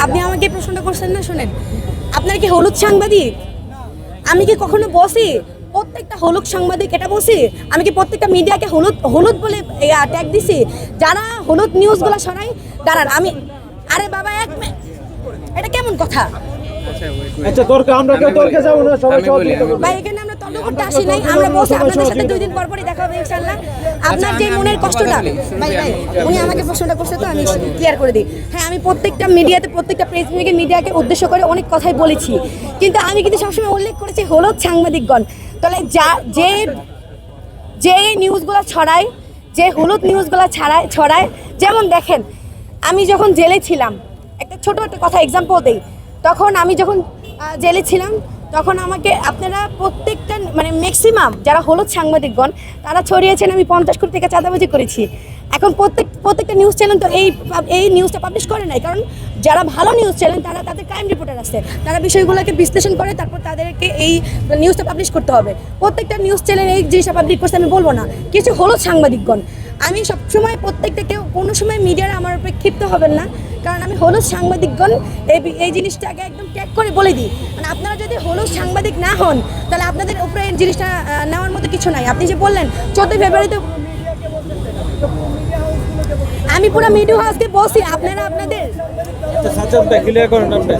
আপনি আমাকে প্রশ্নটা করছেন না, শুনেন, আপনার কি হলুদ সাংবাদিক? আমি কি কখনো বসি প্রত্যেকটা হলুদ সাংবাদিক এটা বসি? আমি কি প্রত্যেকটা মিডিয়াকে হলুদ হলুদ বলে ট্যাগ দিছি? যারা হলুদ নিউজগুলো শোনায় দাঁড়ান আমি, আরে বাবা এটা কেমন কথা? আচ্ছা তর্কে আমরা কেউ তর্কে যাব না, সবাই সহযোগিতা করব। ভাই এখানে আমরা তর্ক করতে আসি নাই, আমরা বসে আপনাদের সাথে 2 দিন পর পরই দেখা হবে ইনশাআল্লাহ। আপনার যে মনের কষ্টটা, ভাই উনি আমাকে প্রশ্নটা করছে তো আমি ক্লিয়ার করে দিই। হ্যাঁ, আমি প্রত্যেকটা মিডিয়াতে প্রত্যেকটা প্রেস মিডিয়াকে উদ্দেশ্য করে অনেক কথাই বলেছি, কিন্তু আমি কিন্তু সবসময় উল্লেখ করেছি হলুদ সাংবাদিকগণ। তাহলে যে নিউজগুলো ছড়ায়, যে হলুদ নিউজগুলো ছড়ায়, যেমন দেখেন আমি যখন জেলে ছিলাম, একটা ছোট একটা কথা এক্সাম্পল দেই, তখন আমি যখন জেলে ছিলাম তখন আমাকে আপনারা প্রত্যেকটা মানে ম্যাক্সিমাম যারা হলুদ সাংবাদিকগণ তারা ছড়িয়েছেন আমি 50 কোটি টাকা চাঁদাবাজি করেছি। এখন প্রত্যেকটা নিউজ চ্যানেল তো এই নিউজটা পাবলিশ করে নাই, কারণ যারা ভালো নিউজ চ্যানেল তারা তাদের ক্রাইম রিপোর্টার আছে, তারা বিষয়গুলোকে বিশ্লেষণ করে তারপর তাদেরকে এই নিউজটা পাবলিশ করতে হবে। প্রত্যেকটা নিউজ চ্যানেল এই জিনিসটা পাবলিশ করছে আমি বলবো না, কিছু হলুদ সাংবাদিকগণ। আমি সবসময় প্রত্যেকটা কেউ কোনো সময় মিডিয়ার আমার উপরে ক্ষিপ্ত হবেন না, কারণ আমি হলুদ সাংবাদিকগণ এই জিনিসটাকে একদম ট্যাগ করে বলে দিই। মানে আপনারা যদি হলুদ সাংবাদিক না হন তাহলে আপনাদের উপরে এই জিনিসটা নেওয়ার মতো কিছু নাই। আপনি যে বললেন 14 ফেব্রুয়ারিতে আমি পুরো মিডিয়া হাউসকে বলছি, আপনারা আপনাদের আচ্ছা সাজ্জাদ ভাই ক্লিয়ার করেন আপনি।